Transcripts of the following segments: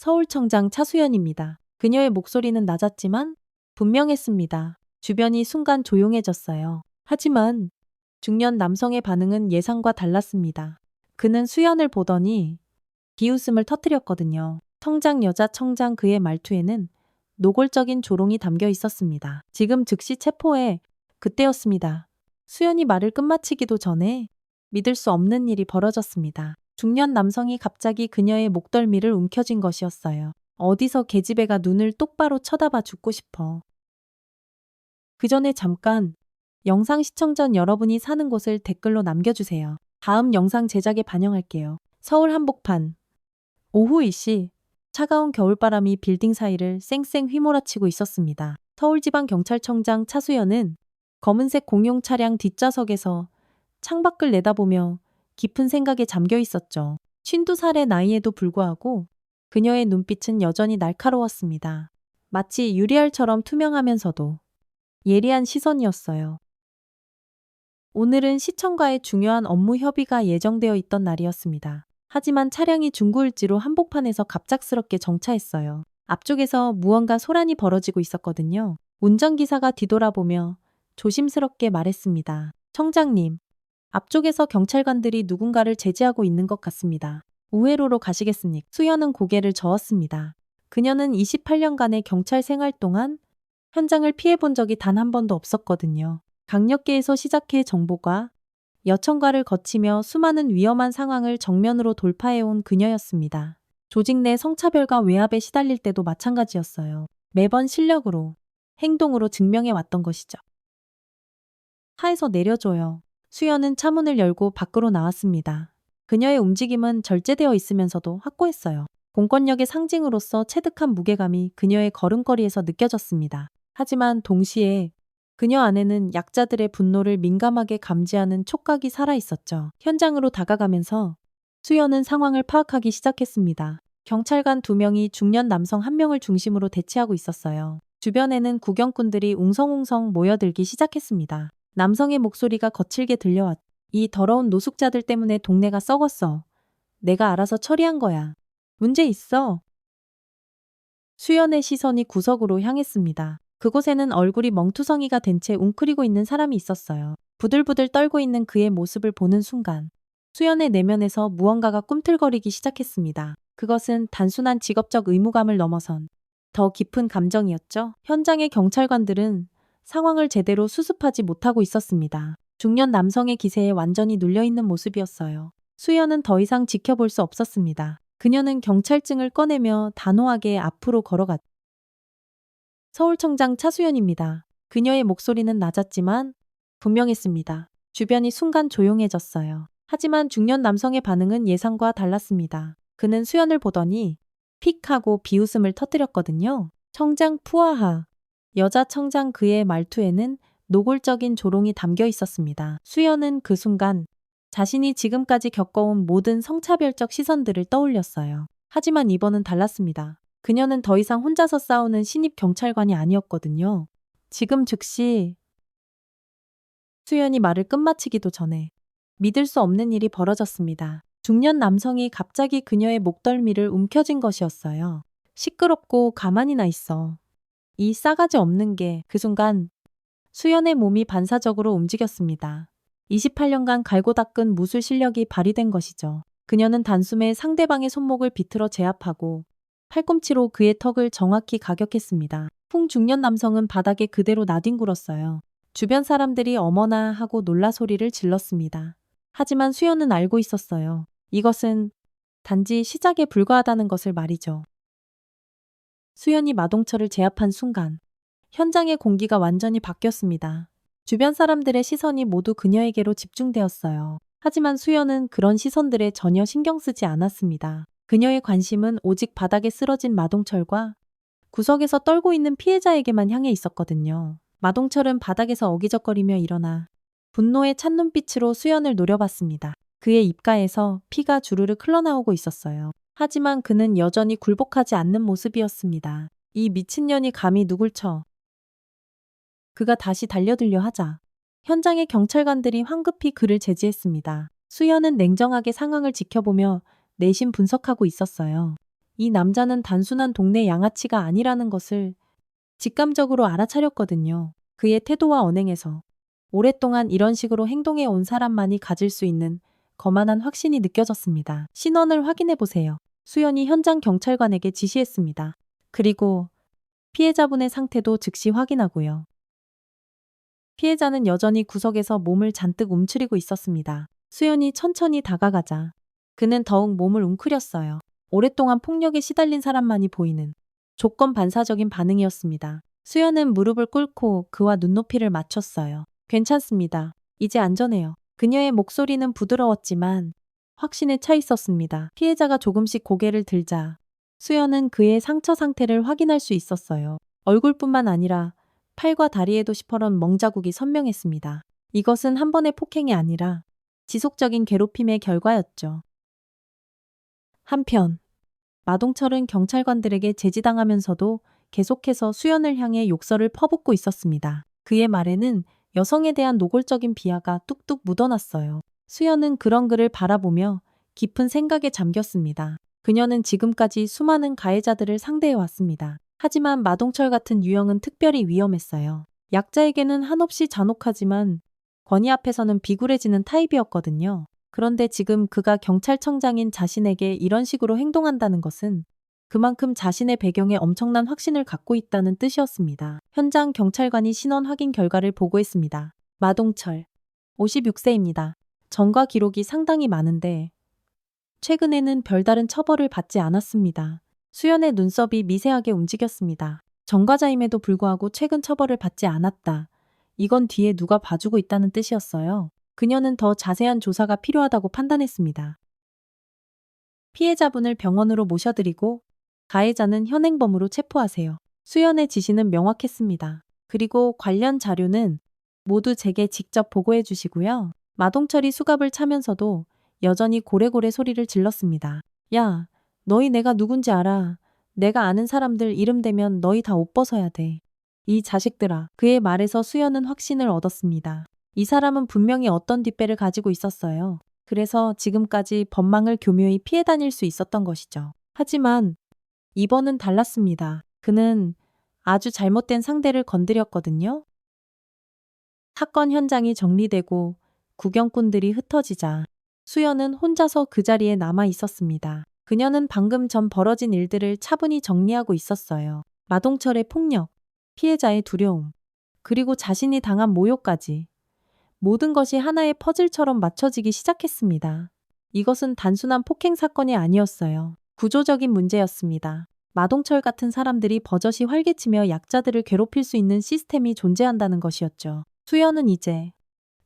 서울청장 차수연입니다. 그녀의 목소리는 낮았지만 분명했습니다. 주변이 순간 조용해졌어요. 하지만 중년 남성의 반응은 예상과 달랐습니다. 그는 수연을 보더니 비웃음을 터뜨렸거든요. 청장 여자 청장 그의 말투에는 노골적인 조롱이 담겨 있었습니다. 지금 즉시 체포해. 그때였습니다. 수연이 말을 끝마치기도 전에 믿을 수 없는 일이 벌어졌습니다. 중년 남성이 갑자기 그녀의 목덜미를 움켜쥔 것이었어요. 어디서 계집애가 눈을 똑바로 쳐다봐 죽고 싶어. 그 전에 잠깐 영상 시청 전 여러분이 사는 곳을 댓글로 남겨주세요. 다음 영상 제작에 반영할게요. 서울 한복판. 오후 2시. 차가운 겨울바람이 빌딩 사이를 쌩쌩 휘몰아치고 있었습니다. 서울지방경찰청장 차수연은 검은색 공용 차량 뒷좌석에서 창밖을 내다보며 깊은 생각에 잠겨 있었죠. 52살의 나이에도 불구하고 그녀의 눈빛은 여전히 날카로웠습니다. 마치 유리알처럼 투명하면서도 예리한 시선이었어요. 오늘은 시청과의 중요한 업무 협의가 예정되어 있던 날이었습니다. 하지만 차량이 중구일지로 한복판에서 갑작스럽게 정차했어요. 앞쪽에서 무언가 소란이 벌어지고 있었거든요. 운전기사가 뒤돌아보며 조심스럽게 말했습니다. 청장님, 앞쪽에서 경찰관들이 누군가를 제지하고 있는 것 같습니다. 우회로로 가시겠습니까? 수연은 고개를 저었습니다. 그녀는 28년간의 경찰 생활 동안 현장을 피해본 적이 단 한 번도 없었거든요. 강력계에서 시작해 정보과 여청과를 거치며 수많은 위험한 상황을 정면으로 돌파해온 그녀였습니다. 조직 내 성차별과 외압에 시달릴 때도 마찬가지였어요. 매번 실력으로, 행동으로 증명해 왔던 것이죠. 차에서 내려줘요. 수연은 차문을 열고 밖으로 나왔습니다. 그녀의 움직임은 절제되어 있으면서도 확고했어요. 공권력의 상징으로서 체득한 무게감이 그녀의 걸음걸이에서 느껴졌습니다. 하지만 동시에 그녀 안에는 약자들의 분노를 민감하게 감지하는 촉각이 살아있었죠. 현장으로 다가가면서 수연은 상황을 파악하기 시작했습니다. 경찰관 2명이 중년 남성 1명을 중심으로 대치하고 있었어요. 주변에는 구경꾼들이 웅성웅성 모여들기 시작했습니다. 남성의 목소리가 거칠게 들려왔. 이 더러운 노숙자들 때문에 동네가 썩었어. 내가 알아서 처리한 거야. 문제 있어. 수연의 시선이 구석으로 향했습니다. 그곳에는 얼굴이 멍투성이가 된 채 웅크리고 있는 사람이 있었어요. 부들부들 떨고 있는 그의 모습을 보는 순간 수연의 내면에서 무언가가 꿈틀거리기 시작했습니다. 그것은 단순한 직업적 의무감을 넘어선 더 깊은 감정이었죠. 현장의 경찰관들은 상황을 제대로 수습하지 못하고 있었습니다. 중년 남성의 기세에 완전히 눌려있는 모습이었어요. 수연은 더 이상 지켜볼 수 없었습니다. 그녀는 경찰증을 꺼내며 단호하게 앞으로 걸어갔다. 서울청장 차수연입니다. 그녀의 목소리는 낮았지만 분명했습니다. 주변이 순간 조용해졌어요. 하지만 중년 남성의 반응은 예상과 달랐습니다. 그는 수연을 보더니 픽 하고 비웃음을 터뜨렸거든요. 청장 푸아하. 여자 청장 그의 말투에는 노골적인 조롱이 담겨 있었습니다. 수연은 그 순간 자신이 지금까지 겪어온 모든 성차별적 시선들을 떠올렸어요. 하지만 이번은 달랐습니다. 그녀는 더 이상 혼자서 싸우는 신입 경찰관이 아니었거든요. 지금 즉시 수연이 말을 끝마치기도 전에 믿을 수 없는 일이 벌어졌습니다. 중년 남성이 갑자기 그녀의 목덜미를 움켜쥔 것이었어요. 시끄럽고 가만히 나 있어. 이 싸가지 없는 게. 그 순간 수연의 몸이 반사적으로 움직였습니다. 28년간 갈고 닦은 무술 실력이 발휘된 것이죠. 그녀는 단숨에 상대방의 손목을 비틀어 제압하고 팔꿈치로 그의 턱을 정확히 가격했습니다. 중년 남성은 바닥에 그대로 나뒹굴었어요. 주변 사람들이 어머나 하고 놀라 소리를 질렀습니다. 하지만 수연은 알고 있었어요. 이것은 단지 시작에 불과하다는 것을 말이죠. 수연이 마동철을 제압한 순간 현장의 공기가 완전히 바뀌었습니다. 주변 사람들의 시선이 모두 그녀에게로 집중되었어요. 하지만 수연은 그런 시선들에 전혀 신경 쓰지 않았습니다. 그녀의 관심은 오직 바닥에 쓰러진 마동철과 구석에서 떨고 있는 피해자에게만 향해 있었거든요. 마동철은 바닥에서 어기적거리며 일어나 분노에 찬 눈빛으로 수연을 노려봤습니다. 그의 입가에서 피가 주르륵 흘러나오고 있었어요. 하지만 그는 여전히 굴복하지 않는 모습이었습니다. 이 미친년이 감히 누굴 쳐. 그가 다시 달려들려 하자 현장의 경찰관들이 황급히 그를 제지했습니다. 수연은 냉정하게 상황을 지켜보며 내심 분석하고 있었어요. 이 남자는 단순한 동네 양아치가 아니라는 것을 직감적으로 알아차렸거든요. 그의 태도와 언행에서 오랫동안 이런 식으로 행동해 온 사람만이 가질 수 있는 거만한 확신이 느껴졌습니다. 신원을 확인해 보세요. 수연이 현장 경찰관에게 지시했습니다. 그리고 피해자분의 상태도 즉시 확인하고요. 피해자는 여전히 구석에서 몸을 잔뜩 움츠리고 있었습니다. 수연이 천천히 다가가자 그는 더욱 몸을 웅크렸어요. 오랫동안 폭력에 시달린 사람만이 보이는 조건 반사적인 반응이었습니다. 수연은 무릎을 꿇고 그와 눈높이를 맞췄어요. 괜찮습니다. 이제 안전해요. 그녀의 목소리는 부드러웠지만 확신에 차 있었습니다. 피해자가 조금씩 고개를 들자 수연은 그의 상처 상태를 확인할 수 있었어요. 얼굴뿐만 아니라 팔과 다리에도 시퍼런 멍자국이 선명했습니다. 이것은 한 번의 폭행이 아니라 지속적인 괴롭힘의 결과였죠. 한편 마동철은 경찰관들에게 제지당하면서도 계속해서 수연을 향해 욕설을 퍼붓고 있었습니다. 그의 말에는 여성에 대한 노골적인 비하가 뚝뚝 묻어났어요. 수연은 그런 그를 바라보며 깊은 생각에 잠겼습니다. 그녀는 지금까지 수많은 가해자들을 상대해 왔습니다. 하지만 마동철 같은 유형은 특별히 위험했어요. 약자에게는 한없이 잔혹하지만 권위 앞에서는 비굴해지는 타입이었거든요. 그런데 지금 그가 경찰청장인 자신에게 이런 식으로 행동한다는 것은 그만큼 자신의 배경에 엄청난 확신을 갖고 있다는 뜻이었습니다. 현장 경찰관이 신원 확인 결과를 보고했습니다. 마동철, 56세입니다. 전과 기록이 상당히 많은데 최근에는 별다른 처벌을 받지 않았습니다. 수연의 눈썹이 미세하게 움직였습니다. 전과자임에도 불구하고 최근 처벌을 받지 않았다. 이건 뒤에 누가 봐주고 있다는 뜻이었어요. 그녀는 더 자세한 조사가 필요하다고 판단했습니다. 피해자분을 병원으로 모셔드리고 가해자는 현행범으로 체포하세요. 수연의 지시는 명확했습니다. 그리고 관련 자료는 모두 제게 직접 보고해 주시고요. 마동철이 수갑을 차면서도 여전히 고래고래 소리를 질렀습니다. 야, 너희 내가 누군지 알아. 내가 아는 사람들 이름 대면 너희 다 옷 벗어야 돼. 이 자식들아. 그의 말에서 수연은 확신을 얻었습니다. 이 사람은 분명히 어떤 뒷배를 가지고 있었어요. 그래서 지금까지 법망을 교묘히 피해 다닐 수 있었던 것이죠. 하지만 이번은 달랐습니다. 그는 아주 잘못된 상대를 건드렸거든요. 사건 현장이 정리되고 구경꾼들이 흩어지자 수연은 혼자서 그 자리에 남아 있었습니다. 그녀는 방금 전 벌어진 일들을 차분히 정리하고 있었어요. 마동철의 폭력, 피해자의 두려움, 그리고 자신이 당한 모욕까지. 모든 것이 하나의 퍼즐처럼 맞춰지기 시작했습니다. 이것은 단순한 폭행 사건이 아니었어요. 구조적인 문제였습니다. 마동철 같은 사람들이 버젓이 활개치며 약자들을 괴롭힐 수 있는 시스템이 존재한다는 것이었죠. 수연은 이제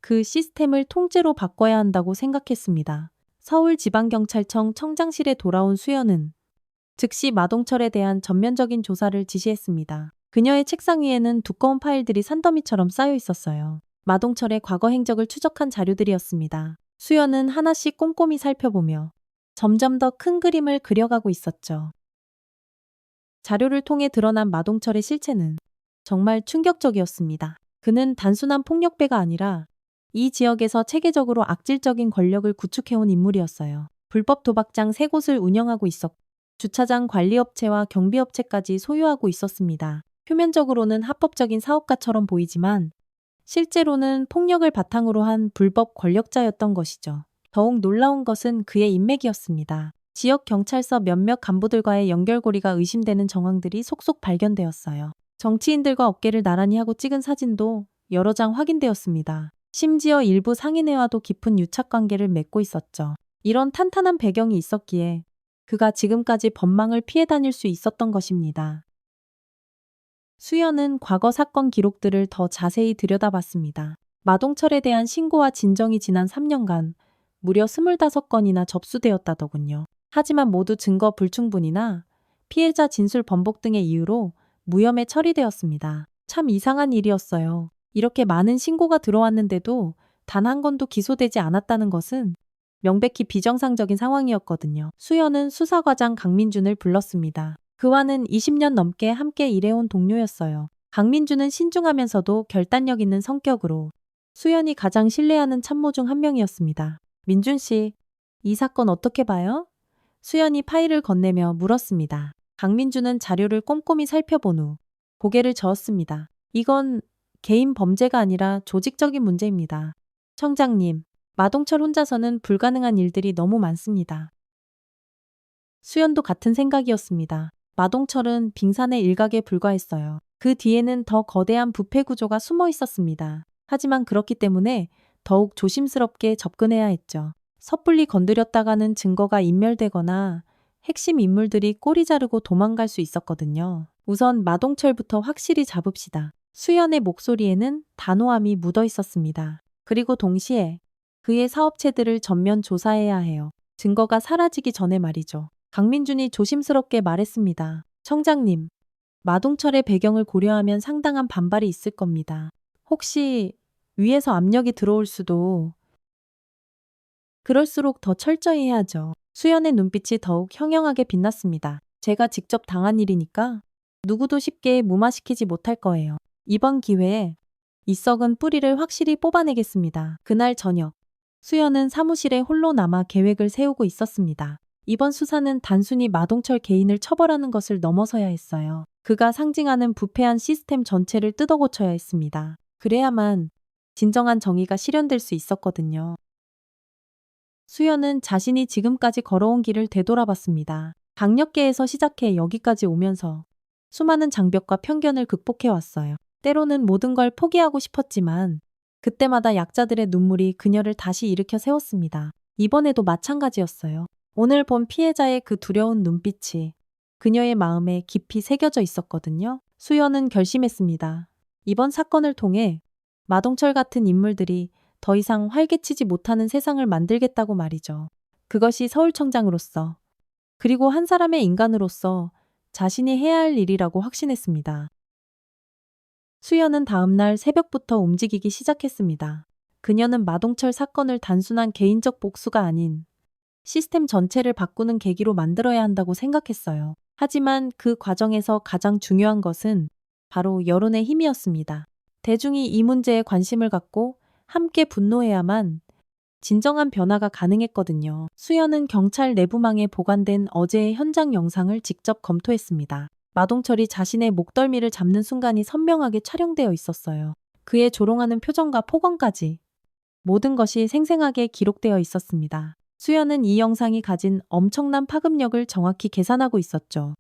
그 시스템을 통째로 바꿔야 한다고 생각했습니다. 서울지방경찰청 청장실에 돌아온 수연은 즉시 마동철에 대한 전면적인 조사를 지시했습니다. 그녀의 책상 위에는 두꺼운 파일들이 산더미처럼 쌓여 있었어요. 마동철의 과거 행적을 추적한 자료들이었습니다. 수연은 하나씩 꼼꼼히 살펴보며 점점 더 큰 그림을 그려가고 있었죠. 자료를 통해 드러난 마동철의 실체는 정말 충격적이었습니다. 그는 단순한 폭력배가 아니라 이 지역에서 체계적으로 악질적인 권력을 구축해온 인물이었어요. 불법 도박장 3곳을 운영하고 있었고 주차장 관리업체와 경비업체까지 소유하고 있었습니다. 표면적으로는 합법적인 사업가처럼 보이지만 실제로는 폭력을 바탕으로 한 불법 권력자였던 것이죠. 더욱 놀라운 것은 그의 인맥이었습니다. 지역 경찰서 몇몇 간부들과의 연결고리가 의심되는 정황들이 속속 발견되었어요. 정치인들과 어깨를 나란히 하고 찍은 사진도 여러 장 확인되었습니다. 심지어 일부 상인회와도 깊은 유착관계를 맺고 있었죠. 이런 탄탄한 배경이 있었기에 그가 지금까지 법망을 피해 다닐 수 있었던 것입니다. 수연은 과거 사건 기록들을 더 자세히 들여다봤습니다. 마동철에 대한 신고와 진정이 지난 3년간 무려 25건이나 접수되었다더군요. 하지만 모두 증거 불충분이나 피해자 진술 번복 등의 이유로 무혐의 처리되었습니다. 참 이상한 일이었어요. 이렇게 많은 신고가 들어왔는데도 단 한 건도 기소되지 않았다는 것은 명백히 비정상적인 상황이었거든요. 수연은 수사과장 강민준을 불렀습니다. 그와는 20년 넘게 함께 일해온 동료였어요. 강민준은 신중하면서도 결단력 있는 성격으로 수연이 가장 신뢰하는 참모 중 한 명이었습니다. 민준 씨, 이 사건 어떻게 봐요? 수연이 파일을 건네며 물었습니다. 강민주는 자료를 꼼꼼히 살펴본 후 고개를 저었습니다. 이건 개인 범죄가 아니라 조직적인 문제입니다. 청장님, 마동철 혼자서는 불가능한 일들이 너무 많습니다. 수연도 같은 생각이었습니다. 마동철은 빙산의 일각에 불과했어요. 그 뒤에는 더 거대한 부패 구조가 숨어 있었습니다. 하지만 그렇기 때문에 더욱 조심스럽게 접근해야 했죠. 섣불리 건드렸다가는 증거가 인멸되거나 핵심 인물들이 꼬리 자르고 도망갈 수 있었거든요. 우선 마동철부터 확실히 잡읍시다. 수연의 목소리에는 단호함이 묻어 있었습니다. 그리고 동시에 그의 사업체들을 전면 조사해야 해요. 증거가 사라지기 전에 말이죠. 강민준이 조심스럽게 말했습니다. 청장님, 마동철의 배경을 고려하면 상당한 반발이 있을 겁니다. 혹시 위에서 압력이 들어올 수도. 그럴수록 더 철저히 해야죠. 수연의 눈빛이 더욱 형형하게 빛났습니다. 제가 직접 당한 일이니까 누구도 쉽게 무마시키지 못할 거예요. 이번 기회에 이 썩은 뿌리를 확실히 뽑아내겠습니다. 그날 저녁, 수연은 사무실에 홀로 남아 계획을 세우고 있었습니다. 이번 수사는 단순히 마동철 개인을 처벌하는 것을 넘어서야 했어요. 그가 상징하는 부패한 시스템 전체를 뜯어고쳐야 했습니다. 그래야만 진정한 정의가 실현될 수 있었거든요. 수연은 자신이 지금까지 걸어온 길을 되돌아봤습니다. 강력계에서 시작해 여기까지 오면서 수많은 장벽과 편견을 극복해 왔어요. 때로는 모든 걸 포기하고 싶었지만 그때마다 약자들의 눈물이 그녀를 다시 일으켜 세웠습니다. 이번에도 마찬가지였어요. 오늘 본 피해자의 그 두려운 눈빛이 그녀의 마음에 깊이 새겨져 있었거든요. 수연은 결심했습니다. 이번 사건을 통해 마동철 같은 인물들이 더 이상 활개치지 못하는 세상을 만들겠다고 말이죠. 그것이 서울청장으로서 그리고 한 사람의 인간으로서 자신이 해야 할 일이라고 확신했습니다. 수연은 다음날 새벽부터 움직이기 시작했습니다. 그녀는 마동철 사건을 단순한 개인적 복수가 아닌 시스템 전체를 바꾸는 계기로 만들어야 한다고 생각했어요. 하지만 그 과정에서 가장 중요한 것은 바로 여론의 힘이었습니다. 대중이 이 문제에 관심을 갖고 함께 분노해야만 진정한 변화가 가능했거든요. 수연은 경찰 내부망에 보관된 어제의 현장 영상을 직접 검토했습니다. 마동철이 자신의 목덜미를 잡는 순간이 선명하게 촬영되어 있었어요. 그의 조롱하는 표정과 폭언까지 모든 것이 생생하게 기록되어 있었습니다. 수연은 이 영상이 가진 엄청난 파급력을 정확히 계산하고 있었죠.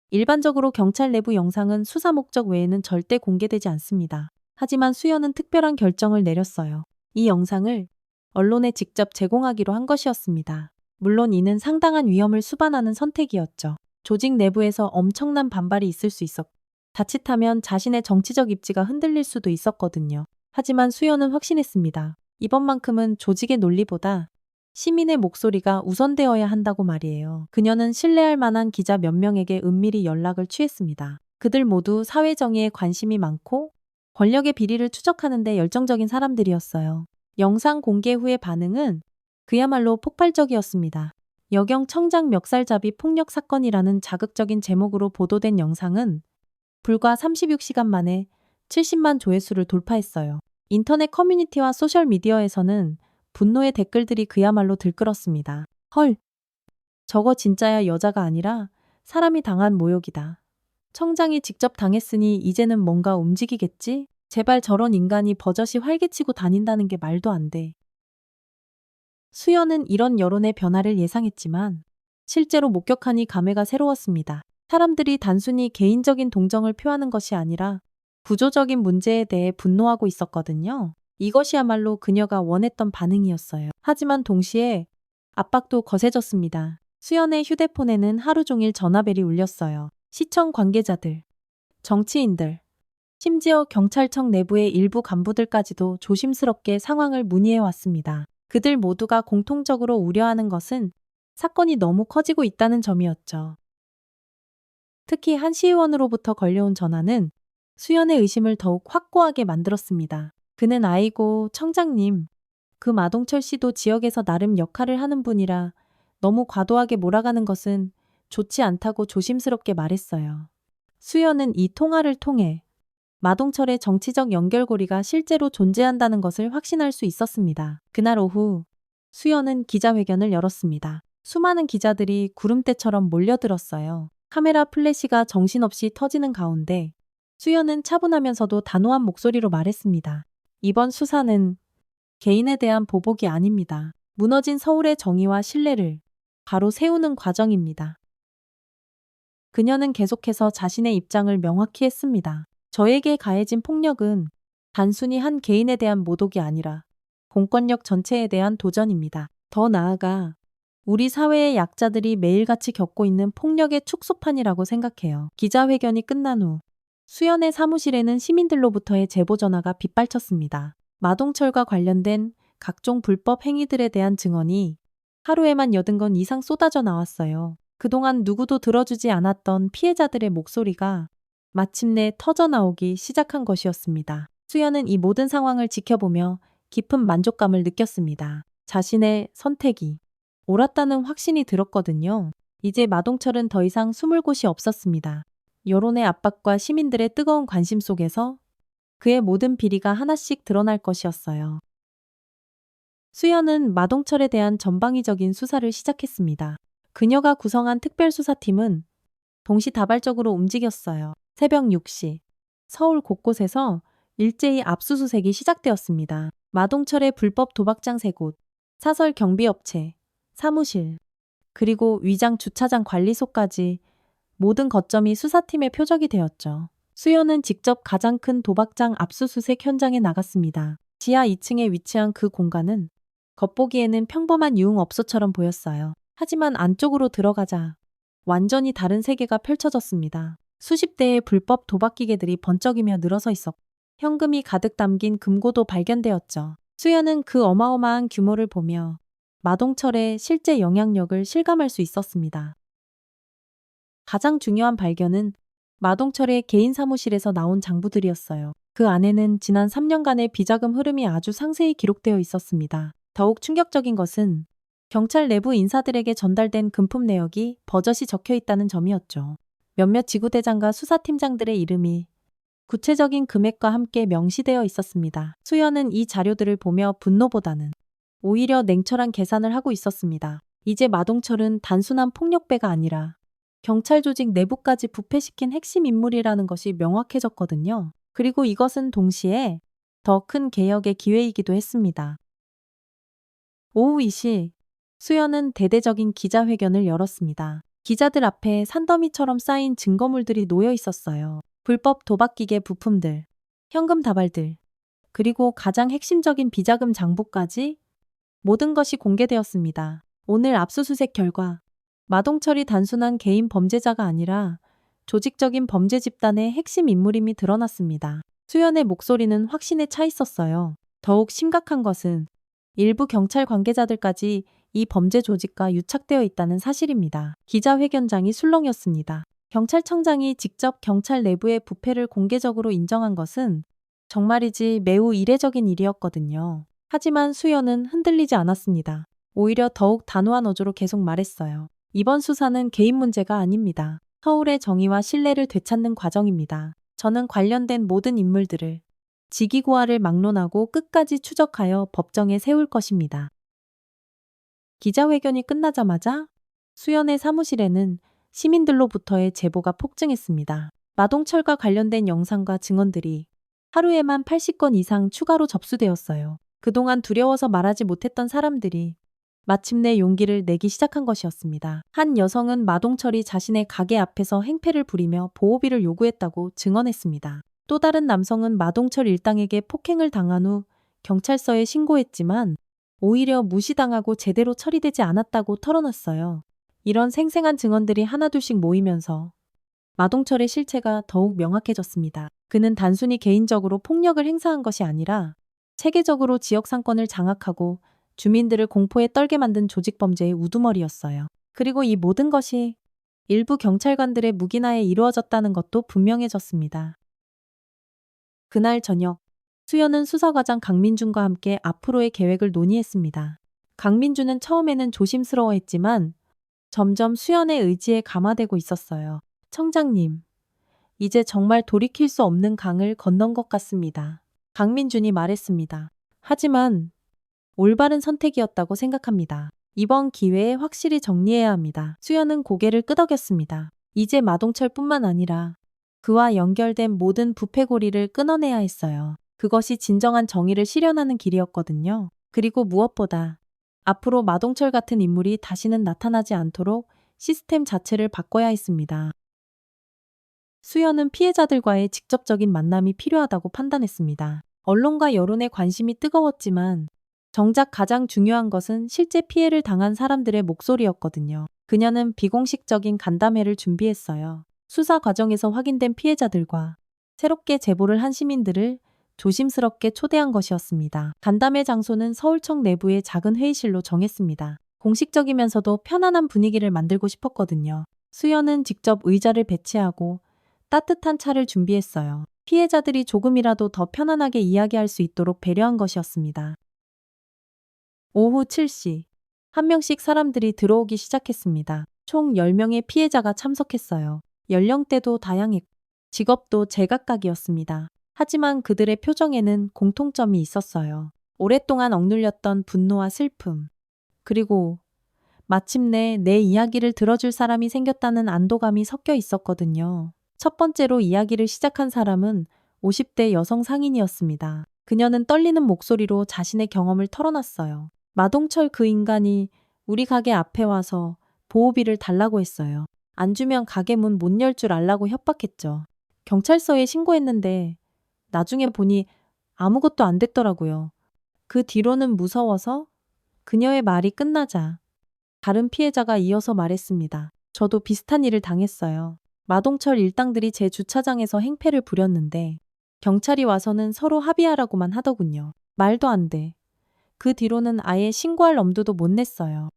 일반적으로 경찰 내부 영상은 수사 목적 외에는 절대 공개되지 않습니다. 하지만 수연은 특별한 결정을 내렸어요. 이 영상을 언론에 직접 제공하기로 한 것이었습니다. 물론 이는 상당한 위험을 수반하는 선택이었죠. 조직 내부에서 엄청난 반발이 있을 수 있었고 자칫하면 자신의 정치적 입지가 흔들릴 수도 있었거든요. 하지만 수연은 확신했습니다. 이번만큼은 조직의 논리보다 시민의 목소리가 우선되어야 한다고 말이에요. 그녀는 신뢰할 만한 기자 몇 명에게 은밀히 연락을 취했습니다. 그들 모두 사회정의에 관심이 많고 권력의 비리를 추적하는 데 열정적인 사람들이었어요. 영상 공개 후의 반응은 그야말로 폭발적이었습니다. 여경 청장 멱살잡이 폭력 사건이라는 자극적인 제목으로 보도된 영상은 불과 36시간 만에 70만 조회수를 돌파했어요. 인터넷 커뮤니티와 소셜미디어에서는 분노의 댓글들이 그야말로 들끓었습니다. 헐, 저거 진짜야 여자가 아니라 사람이 당한 모욕이다. 청장이 직접 당했으니 이제는 뭔가 움직이겠지? 제발 저런 인간이 버젓이 활개치고 다닌다는 게 말도 안 돼. 수연은 이런 여론의 변화를 예상했지만 실제로 목격하니 감회가 새로웠습니다. 사람들이 단순히 개인적인 동정을 표하는 것이 아니라 구조적인 문제에 대해 분노하고 있었거든요. 이것이야말로 그녀가 원했던 반응이었어요. 하지만 동시에 압박도 거세졌습니다. 수연의 휴대폰에는 하루 종일 전화벨이 울렸어요. 시청 관계자들, 정치인들, 심지어 경찰청 내부의 일부 간부들까지도 조심스럽게 상황을 문의해 왔습니다. 그들 모두가 공통적으로 우려하는 것은 사건이 너무 커지고 있다는 점이었죠. 특히 한 시의원으로부터 걸려온 전화는 수연의 의심을 더욱 확고하게 만들었습니다. 그는 아이고 청장님, 그 마동철 씨도 지역에서 나름 역할을 하는 분이라 너무 과도하게 몰아가는 것은 좋지 않다고 조심스럽게 말했어요. 수연은 이 통화를 통해 마동철의 정치적 연결고리가 실제로 존재한다는 것을 확신할 수 있었습니다. 그날 오후 수연은 기자회견을 열었습니다. 수많은 기자들이 구름대처럼 몰려들었어요. 카메라 플래시가 정신없이 터지는 가운데 수연은 차분하면서도 단호한 목소리로 말했습니다. 이번 수사는 개인에 대한 보복이 아닙니다. 무너진 서울의 정의와 신뢰를 바로 세우는 과정입니다. 그녀는 계속해서 자신의 입장을 명확히 했습니다. 저에게 가해진 폭력은 단순히 한 개인에 대한 모독이 아니라 공권력 전체에 대한 도전입니다. 더 나아가 우리 사회의 약자들이 매일같이 겪고 있는 폭력의 축소판이라고 생각해요. 기자회견이 끝난 후 수연의 사무실에는 시민들로부터의 제보 전화가 빗발쳤습니다. 마동철과 관련된 각종 불법 행위들에 대한 증언이 하루에만 80건 이상 쏟아져 나왔어요. 그동안 누구도 들어주지 않았던 피해자들의 목소리가 마침내 터져나오기 시작한 것이었습니다. 수연은 이 모든 상황을 지켜보며 깊은 만족감을 느꼈습니다. 자신의 선택이 옳았다는 확신이 들었거든요. 이제 마동철은 더 이상 숨을 곳이 없었습니다. 여론의 압박과 시민들의 뜨거운 관심 속에서 그의 모든 비리가 하나씩 드러날 것이었어요. 수연은 마동철에 대한 전방위적인 수사를 시작했습니다. 그녀가 구성한 특별수사팀은 동시다발적으로 움직였어요. 새벽 6시 서울 곳곳에서 일제히 압수수색이 시작되었습니다. 마동철의 불법 도박장 3곳, 사설 경비업체, 사무실, 그리고 위장 주차장 관리소까지 모든 거점이 수사팀의 표적이 되었죠. 수연은 직접 가장 큰 도박장 압수수색 현장에 나갔습니다. 지하 2층에 위치한 그 공간은 겉보기에는 평범한 유흥업소처럼 보였어요. 하지만 안쪽으로 들어가자 완전히 다른 세계가 펼쳐졌습니다. 수십 대의 불법 도박 기계들이 번쩍이며 늘어서 있었고 현금이 가득 담긴 금고도 발견되었죠. 수연은 그 어마어마한 규모를 보며 마동철의 실제 영향력을 실감할 수 있었습니다. 가장 중요한 발견은 마동철의 개인 사무실에서 나온 장부들이었어요. 그 안에는 지난 3년간의 비자금 흐름이 아주 상세히 기록되어 있었습니다. 더욱 충격적인 것은 경찰 내부 인사들에게 전달된 금품 내역이 버젓이 적혀 있다는 점이었죠. 몇몇 지구대장과 수사팀장들의 이름이 구체적인 금액과 함께 명시되어 있었습니다. 수연은 이 자료들을 보며 분노보다는 오히려 냉철한 계산을 하고 있었습니다. 이제 마동철은 단순한 폭력배가 아니라 경찰 조직 내부까지 부패시킨 핵심 인물이라는 것이 명확해졌거든요. 그리고 이것은 동시에 더 큰 개혁의 기회이기도 했습니다. 오후 2시 수연은 대대적인 기자회견을 열었습니다. 기자들 앞에 산더미처럼 쌓인 증거물들이 놓여 있었어요. 불법 도박기계 부품들, 현금 다발들, 그리고 가장 핵심적인 비자금 장부까지 모든 것이 공개되었습니다. 오늘 압수수색 결과 마동철이 단순한 개인 범죄자가 아니라 조직적인 범죄 집단의 핵심 인물임이 드러났습니다. 수연의 목소리는 확신에 차 있었어요. 더욱 심각한 것은 일부 경찰 관계자들까지 이 범죄 조직과 유착되어 있다는 사실입니다. 기자회견장이 술렁이었습니다. 경찰청장이 직접 경찰 내부의 부패를 공개적으로 인정한 것은 정말이지 매우 이례적인 일이었거든요. 하지만 수연은 흔들리지 않았습니다. 오히려 더욱 단호한 어조로 계속 말했어요. 이번 수사는 개인 문제가 아닙니다. 서울의 정의와 신뢰를 되찾는 과정입니다. 저는 관련된 모든 인물들을 직위고하를 막론하고 끝까지 추적하여 법정에 세울 것입니다. 기자회견이 끝나자마자 수연의 사무실에는 시민들로부터의 제보가 폭증했습니다. 마동철과 관련된 영상과 증언들이 하루에만 80건 이상 추가로 접수되었어요. 그동안 두려워서 말하지 못했던 사람들이 마침내 용기를 내기 시작한 것이었습니다. 한 여성은 마동철이 자신의 가게 앞에서 행패를 부리며 보호비를 요구했다고 증언했습니다. 또 다른 남성은 마동철 일당에게 폭행을 당한 후 경찰서에 신고했지만 오히려 무시당하고 제대로 처리되지 않았다고 털어놨어요. 이런 생생한 증언들이 하나둘씩 모이면서 마동철의 실체가 더욱 명확해졌습니다. 그는 단순히 개인적으로 폭력을 행사한 것이 아니라 체계적으로 지역 상권을 장악하고 주민들을 공포에 떨게 만든 조직범죄의 우두머리였어요. 그리고 이 모든 것이 일부 경찰관들의 묵인하에 이루어졌다는 것도 분명해졌습니다. 그날 저녁, 수연은 수사과장 강민준과 함께 앞으로의 계획을 논의했습니다. 강민준은 처음에는 조심스러워했지만 점점 수연의 의지에 감화되고 있었어요. 청장님, 이제 정말 돌이킬 수 없는 강을 건넌 것 같습니다. 강민준이 말했습니다. 하지만 올바른 선택이었다고 생각합니다. 이번 기회에 확실히 정리해야 합니다. 수연은 고개를 끄덕였습니다. 이제 마동철뿐만 아니라 그와 연결된 모든 부패고리를 끊어내야 했어요. 그것이 진정한 정의를 실현하는 길이었거든요. 그리고 무엇보다 앞으로 마동철 같은 인물이 다시는 나타나지 않도록 시스템 자체를 바꿔야 했습니다. 수연은 피해자들과의 직접적인 만남이 필요하다고 판단했습니다. 언론과 여론의 관심이 뜨거웠지만 정작 가장 중요한 것은 실제 피해를 당한 사람들의 목소리였거든요. 그녀는 비공식적인 간담회를 준비했어요. 수사 과정에서 확인된 피해자들과 새롭게 제보를 한 시민들을 조심스럽게 초대한 것이었습니다. 간담회 장소는 서울청 내부의 작은 회의실로 정했습니다. 공식적이면서도 편안한 분위기를 만들고 싶었거든요. 수연은 직접 의자를 배치하고 따뜻한 차를 준비했어요. 피해자들이 조금이라도 더 편안하게 이야기할 수 있도록 배려한 것이었습니다. 오후 7시, 한 명씩 사람들이 들어오기 시작했습니다. 총 10명의 피해자가 참석했어요. 연령대도 다양했고 직업도 제각각이었습니다. 하지만 그들의 표정에는 공통점이 있었어요. 오랫동안 억눌렸던 분노와 슬픔, 그리고 마침내 내 이야기를 들어줄 사람이 생겼다는 안도감이 섞여 있었거든요. 첫 번째로 이야기를 시작한 사람은 50대 여성 상인이었습니다. 그녀는 떨리는 목소리로 자신의 경험을 털어놨어요. 마동철 그 인간이 우리 가게 앞에 와서 보호비를 달라고 했어요. 안 주면 가게 문 못 열 줄 알라고 협박했죠. 경찰서에 신고했는데 나중에 보니 아무것도 안 됐더라고요. 그 뒤로는 무서워서 그녀의 말이 끝나자 다른 피해자가 이어서 말했습니다. 저도 비슷한 일을 당했어요. 마동철 일당들이 제 주차장에서 행패를 부렸는데 경찰이 와서는 서로 합의하라고만 하더군요. 말도 안 돼. 그 뒤로는 아예 신고할 엄두도 못 냈어요.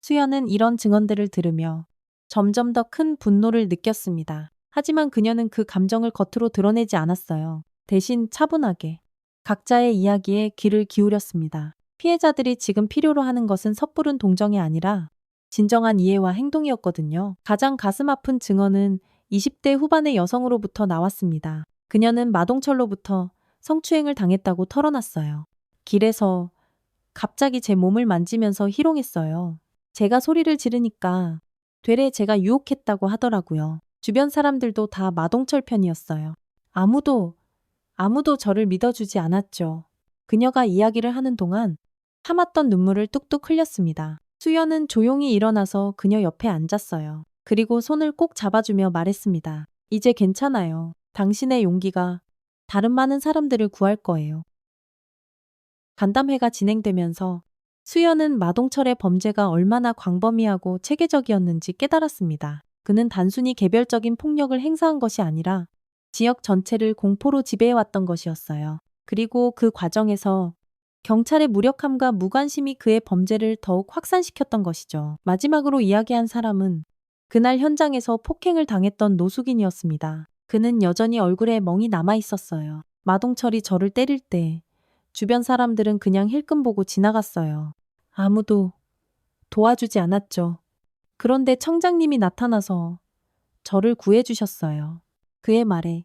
수연은 이런 증언들을 들으며 점점 더 큰 분노를 느꼈습니다. 하지만 그녀는 그 감정을 겉으로 드러내지 않았어요. 대신 차분하게 각자의 이야기에 귀를 기울였습니다. 피해자들이 지금 필요로 하는 것은 섣부른 동정이 아니라 진정한 이해와 행동이었거든요. 가장 가슴 아픈 증언은 20대 후반의 여성으로부터 나왔습니다. 그녀는 마동철로부터 성추행을 당했다고 털어놨어요. 길에서 갑자기 제 몸을 만지면서 희롱했어요. 제가 소리를 지르니까 되레 제가 유혹했다고 하더라고요. 주변 사람들도 다 마동철 편이었어요. 아무도 저를 믿어주지 않았죠. 그녀가 이야기를 하는 동안 참았던 눈물을 뚝뚝 흘렸습니다. 수연은 조용히 일어나서 그녀 옆에 앉았어요. 그리고 손을 꼭 잡아주며 말했습니다. 이제 괜찮아요. 당신의 용기가 다른 많은 사람들을 구할 거예요. 간담회가 진행되면서 수연은 마동철의 범죄가 얼마나 광범위하고 체계적이었는지 깨달았습니다. 그는 단순히 개별적인 폭력을 행사한 것이 아니라 지역 전체를 공포로 지배해왔던 것이었어요. 그리고 그 과정에서 경찰의 무력함과 무관심이 그의 범죄를 더욱 확산시켰던 것이죠. 마지막으로 이야기한 사람은 그날 현장에서 폭행을 당했던 노숙인이었습니다. 그는 여전히 얼굴에 멍이 남아 있었어요. 마동철이 저를 때릴 때 주변 사람들은 그냥 힐끔 보고 지나갔어요. 아무도 도와주지 않았죠. 그런데 청장님이 나타나서 저를 구해주셨어요. 그의 말에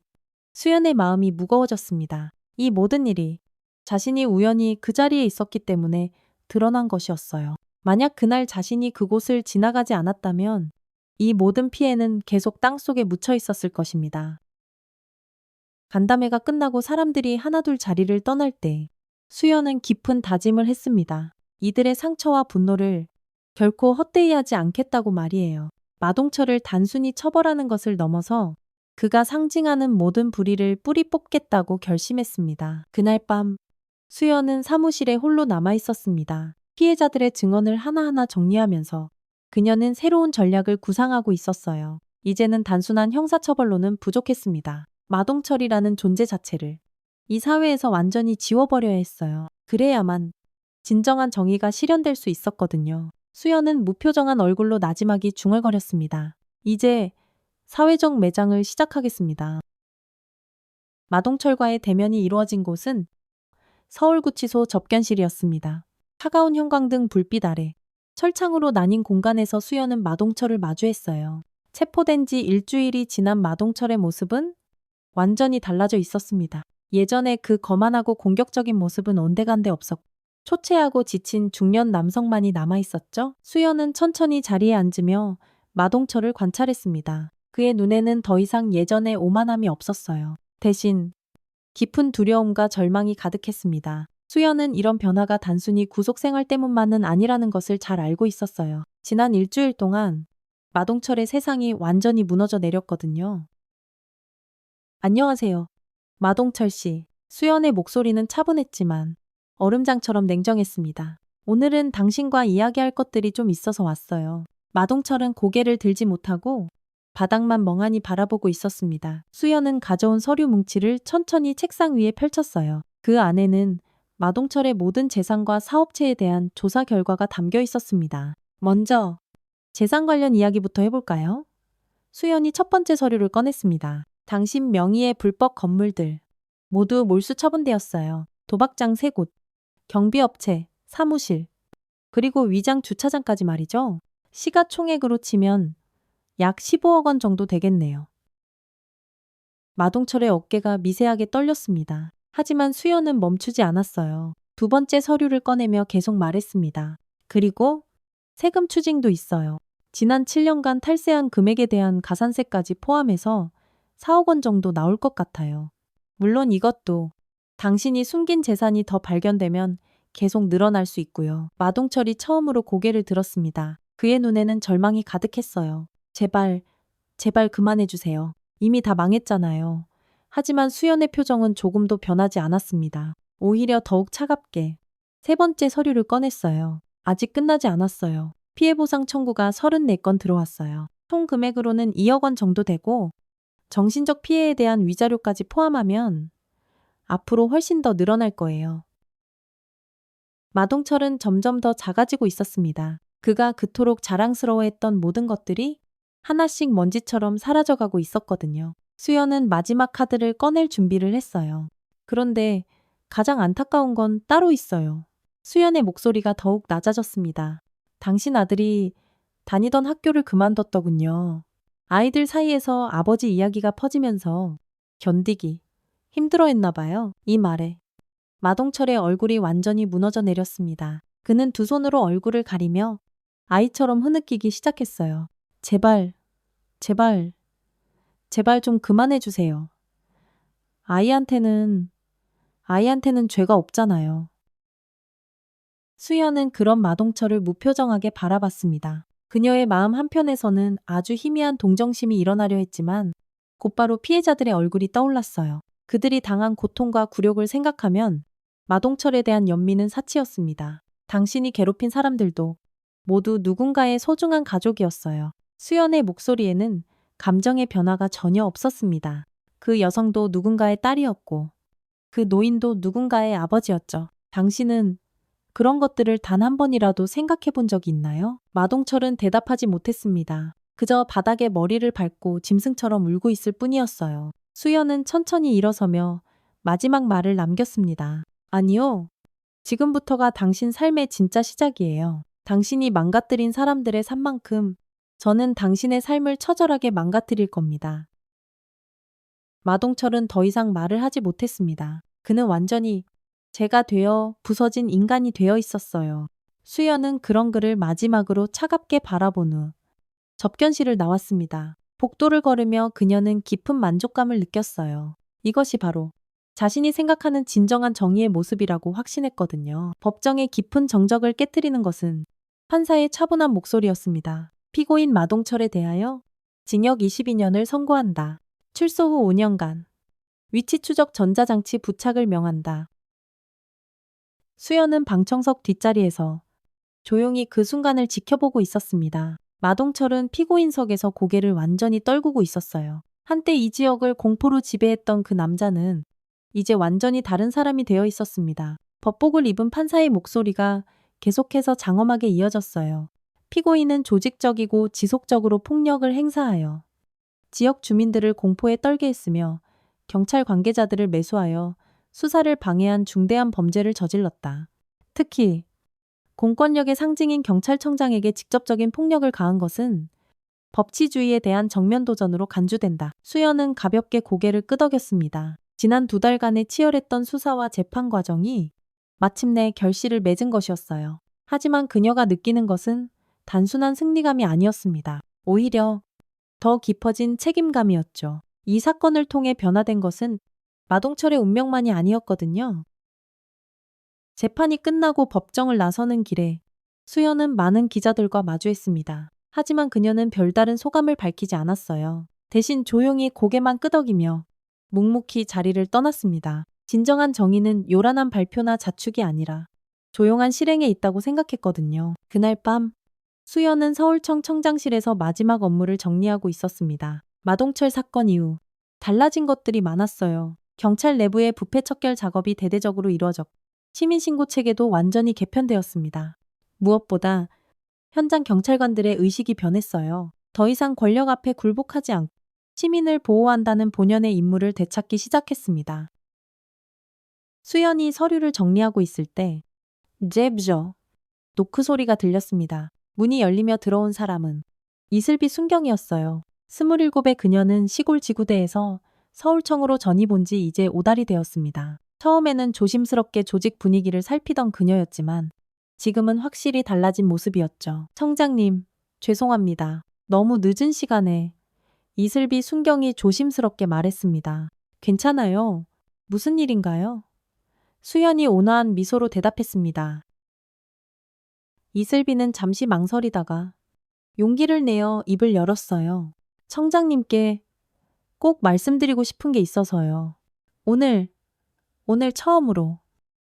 수연의 마음이 무거워졌습니다. 이 모든 일이 자신이 우연히 그 자리에 있었기 때문에 드러난 것이었어요. 만약 그날 자신이 그곳을 지나가지 않았다면 이 모든 피해는 계속 땅속에 묻혀 있었을 것입니다. 간담회가 끝나고 사람들이 하나둘 자리를 떠날 때 수연은 깊은 다짐을 했습니다. 이들의 상처와 분노를 결코 헛되이 하지 않겠다고 말이에요. 마동철을 단순히 처벌하는 것을 넘어서 그가 상징하는 모든 불의를 뿌리 뽑겠다고 결심했습니다. 그날 밤 수연은 사무실에 홀로 남아 있었습니다. 피해자들의 증언을 하나하나 정리하면서 그녀는 새로운 전략을 구상하고 있었어요. 이제는 단순한 형사처벌로는 부족했습니다. 마동철이라는 존재 자체를 이 사회에서 완전히 지워버려야 했어요. 그래야만 진정한 정의가 실현될 수 있었거든요. 수연은 무표정한 얼굴로 나지막이 중얼거렸습니다. 이제 사회적 매장을 시작하겠습니다. 마동철과의 대면이 이루어진 곳은 서울구치소 접견실이었습니다. 차가운 형광등 불빛 아래 철창으로 나뉜 공간에서 수연은 마동철을 마주했어요. 체포된 지 일주일이 지난 마동철의 모습은 완전히 달라져 있었습니다. 예전에 그 거만하고 공격적인 모습은 온데간데 없었고 초췌하고 지친 중년 남성만이 남아 있었죠. 수연은 천천히 자리에 앉으며 마동철을 관찰했습니다. 그의 눈에는 더 이상 예전의 오만함이 없었어요. 대신 깊은 두려움과 절망이 가득했습니다. 수연은 이런 변화가 단순히 구속 생활 때문만은 아니라는 것을 잘 알고 있었어요. 지난 일주일 동안 마동철의 세상이 완전히 무너져 내렸거든요. 안녕하세요. 마동철 씨. 수연의 목소리는 차분했지만 얼음장처럼 냉정했습니다. 오늘은 당신과 이야기할 것들이 좀 있어서 왔어요. 마동철은 고개를 들지 못하고 바닥만 멍하니 바라보고 있었습니다. 수연은 가져온 서류 뭉치를 천천히 책상 위에 펼쳤어요. 그 안에는 마동철의 모든 재산과 사업체에 대한 조사 결과가 담겨 있었습니다. 먼저 재산 관련 이야기부터 해볼까요? 수연이 첫 번째 서류를 꺼냈습니다. 당신 명의의 불법 건물들 모두 몰수 처분되었어요. 도박장 3곳, 경비업체, 사무실, 그리고 위장 주차장까지 말이죠. 시가총액으로 치면 약 15억 원 정도 되겠네요. 마동철의 어깨가 미세하게 떨렸습니다. 하지만 수연은 멈추지 않았어요. 두 번째 서류를 꺼내며 계속 말했습니다. 그리고 세금 추징도 있어요. 지난 7년간 탈세한 금액에 대한 가산세까지 포함해서 4억 원 정도 나올 것 같아요. 물론 이것도 당신이 숨긴 재산이 더 발견되면 계속 늘어날 수 있고요. 마동철이 처음으로 고개를 들었습니다. 그의 눈에는 절망이 가득했어요. 제발, 제발 그만해주세요. 이미 다 망했잖아요. 하지만 수연의 표정은 조금도 변하지 않았습니다. 오히려 더욱 차갑게 세 번째 서류를 꺼냈어요. 아직 끝나지 않았어요. 피해보상 청구가 34건 들어왔어요. 총 금액으로는 2억 원 정도 되고 정신적 피해에 대한 위자료까지 포함하면 앞으로 훨씬 더 늘어날 거예요. 마동철은 점점 더 작아지고 있었습니다. 그가 그토록 자랑스러워했던 모든 것들이 하나씩 먼지처럼 사라져가고 있었거든요. 수연은 마지막 카드를 꺼낼 준비를 했어요. 그런데 가장 안타까운 건 따로 있어요. 수연의 목소리가 더욱 낮아졌습니다. 당신 아들이 다니던 학교를 그만뒀더군요. 아이들 사이에서 아버지 이야기가 퍼지면서 견디기 힘들어했나 봐요. 이 말에 마동철의 얼굴이 완전히 무너져 내렸습니다. 그는 두 손으로 얼굴을 가리며 아이처럼 흐느끼기 시작했어요. 제발, 제발, 제발 좀 그만해 주세요. 아이한테는 죄가 없잖아요. 수연은 그런 마동철을 무표정하게 바라봤습니다. 그녀의 마음 한편에서는 아주 희미한 동정심이 일어나려 했지만 곧바로 피해자들의 얼굴이 떠올랐어요. 그들이 당한 고통과 굴욕을 생각하면 마동철에 대한 연민은 사치였습니다. 당신이 괴롭힌 사람들도 모두 누군가의 소중한 가족이었어요. 수연의 목소리에는 감정의 변화가 전혀 없었습니다. 그 여성도 누군가의 딸이었고 그 노인도 누군가의 아버지였죠. 당신은 그런 것들을 단 한 번이라도 생각해 본 적이 있나요? 마동철은 대답하지 못했습니다. 그저 바닥에 머리를 밟고 짐승처럼 울고 있을 뿐이었어요. 수연은 천천히 일어서며 마지막 말을 남겼습니다. 아니요. 지금부터가 당신 삶의 진짜 시작이에요. 당신이 망가뜨린 사람들의 삶만큼 저는 당신의 삶을 처절하게 망가뜨릴 겁니다. 마동철은 더 이상 말을 하지 못했습니다. 그는 완전히 제가 되어 부서진 인간이 되어 있었어요. 수연은 그런 그를 마지막으로 차갑게 바라본 후 접견실을 나왔습니다. 복도를 걸으며 그녀는 깊은 만족감을 느꼈어요. 이것이 바로 자신이 생각하는 진정한 정의의 모습이라고 확신했거든요. 법정의 깊은 정적을 깨트리는 것은 판사의 차분한 목소리였습니다. 피고인 마동철에 대하여 징역 22년을 선고한다. 출소 후 5년간 위치 추적 전자장치 부착을 명한다. 수연은 방청석 뒷자리에서 조용히 그 순간을 지켜보고 있었습니다. 마동철은 피고인석에서 고개를 완전히 떨구고 있었어요. 한때 이 지역을 공포로 지배했던 그 남자는 이제 완전히 다른 사람이 되어 있었습니다. 법복을 입은 판사의 목소리가 계속해서 장엄하게 이어졌어요. 피고인은 조직적이고 지속적으로 폭력을 행사하여 지역 주민들을 공포에 떨게 했으며 경찰 관계자들을 매수하여 수사를 방해한 중대한 범죄를 저질렀다. 특히 공권력의 상징인 경찰청장에게 직접적인 폭력을 가한 것은 법치주의에 대한 정면 도전으로 간주된다. 수연은 가볍게 고개를 끄덕였습니다. 지난 2달간의 치열했던 수사와 재판 과정이 마침내 결실을 맺은 것이었어요. 하지만 그녀가 느끼는 것은 단순한 승리감이 아니었습니다. 오히려 더 깊어진 책임감이었죠. 이 사건을 통해 변화된 것은 마동철의 운명만이 아니었거든요. 재판이 끝나고 법정을 나서는 길에 수연은 많은 기자들과 마주했습니다. 하지만 그녀는 별다른 소감을 밝히지 않았어요. 대신 조용히 고개만 끄덕이며 묵묵히 자리를 떠났습니다. 진정한 정의는 요란한 발표나 자축이 아니라 조용한 실행에 있다고 생각했거든요. 그날 밤 수연은 서울청 청장실에서 마지막 업무를 정리하고 있었습니다. 마동철 사건 이후 달라진 것들이 많았어요. 경찰 내부의 부패 척결 작업이 대대적으로 이루어졌고 시민신고 체계도 완전히 개편되었습니다. 무엇보다 현장 경찰관들의 의식이 변했어요. 더 이상 권력 앞에 굴복하지 않고 시민을 보호한다는 본연의 임무를 되찾기 시작했습니다. 수연이 서류를 정리하고 있을 때 제브저 노크 소리가 들렸습니다. 문이 열리며 들어온 사람은 이슬비 순경이었어요. 27의 그녀는 시골 지구대에서 서울청으로 전입 온 지 이제 5달이 되었습니다. 처음에는 조심스럽게 조직 분위기를 살피던 그녀였지만 지금은 확실히 달라진 모습이었죠. 청장님, 죄송합니다. 너무 늦은 시간에 이슬비 순경이 조심스럽게 말했습니다. 괜찮아요. 무슨 일인가요? 수연이 온화한 미소로 대답했습니다. 이슬비는 잠시 망설이다가 용기를 내어 입을 열었어요. 청장님께 꼭 말씀드리고 싶은 게 있어서요. 오늘 처음으로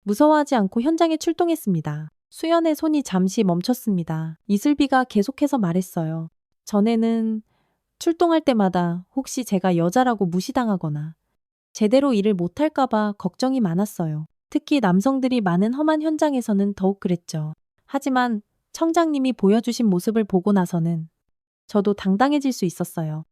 무서워하지 않고 현장에 출동했습니다. 수연의 손이 잠시 멈췄습니다. 이슬비가 계속해서 말했어요. 전에는 출동할 때마다 혹시 제가 여자라고 무시당하거나 제대로 일을 못할까봐 걱정이 많았어요. 특히 남성들이 많은 험한 현장에서는 더욱 그랬죠. 하지만 청장님이 보여주신 모습을 보고 나서는 저도 당당해질 수 있었어요.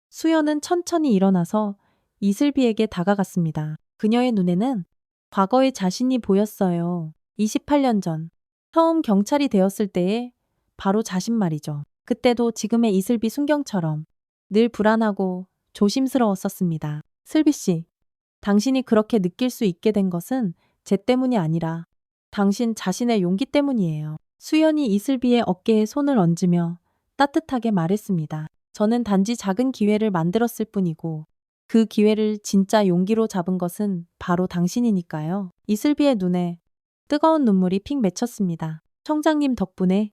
수연은 천천히 일어나서 이슬비에게 다가갔습니다. 그녀의 눈에는 과거의 자신이 보였어요. 28년 전, 처음 경찰이 되었을 때의 바로 자신 말이죠. 그때도 지금의 이슬비 순경처럼 늘 불안하고 조심스러웠었습니다. 슬비 씨, 당신이 그렇게 느낄 수 있게 된 것은 제 때문이 아니라 당신 자신의 용기 때문이에요. 수연이 이슬비의 어깨에 손을 얹으며 따뜻하게 말했습니다. 저는 단지 작은 기회를 만들었을 뿐이고 그 기회를 진짜 용기로 잡은 것은 바로 당신이니까요. 이슬비의 눈에 뜨거운 눈물이 픽 맺혔습니다. 청장님 덕분에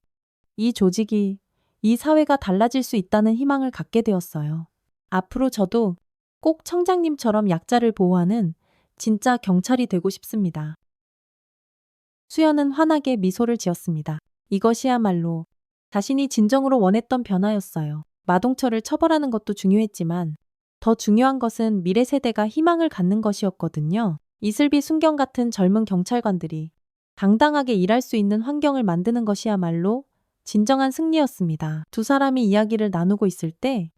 이 조직이, 이 사회가 달라질 수 있다는 희망을 갖게 되었어요. 앞으로 저도 꼭 청장님처럼 약자를 보호하는 진짜 경찰이 되고 싶습니다. 수연은 환하게 미소를 지었습니다. 이것이야말로 자신이 진정으로 원했던 변화였어요. 마동철을 처벌하는 것도 중요했지만 더 중요한 것은 미래 세대가 희망을 갖는 것이었거든요. 이슬비 순경 같은 젊은 경찰관들이 당당하게 일할 수 있는 환경을 만드는 것이야말로 진정한 승리였습니다. 두 사람이 이야기를 나누고 있을 때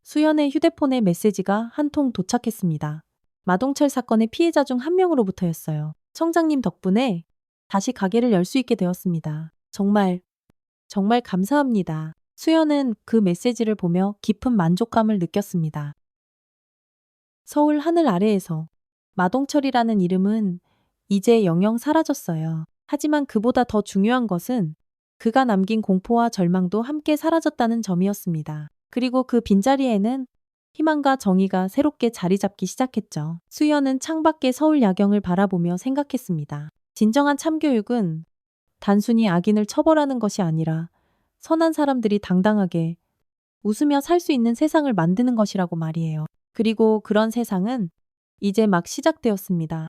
수연의 휴대폰에 메시지가 한 통 도착했습니다. 마동철 사건의 피해자 중 한 명으로부터였어요. 청장님 덕분에 다시 가게를 열 수 있게 되었습니다. 정말 감사합니다. 수연은 그 메시지를 보며 깊은 만족감을 느꼈습니다. 서울 하늘 아래에서 마동철이라는 이름은 이제 영영 사라졌어요. 하지만 그보다 더 중요한 것은 그가 남긴 공포와 절망도 함께 사라졌다는 점이었습니다. 그리고 그 빈자리에는 희망과 정의가 새롭게 자리 잡기 시작했죠. 수연은 창밖의 서울 야경을 바라보며 생각했습니다. 진정한 참교육은 단순히 악인을 처벌하는 것이 아니라 선한 사람들이 당당하게 웃으며 살 수 있는 세상을 만드는 것이라고 말이에요. 그리고 그런 세상은 이제 막 시작되었습니다.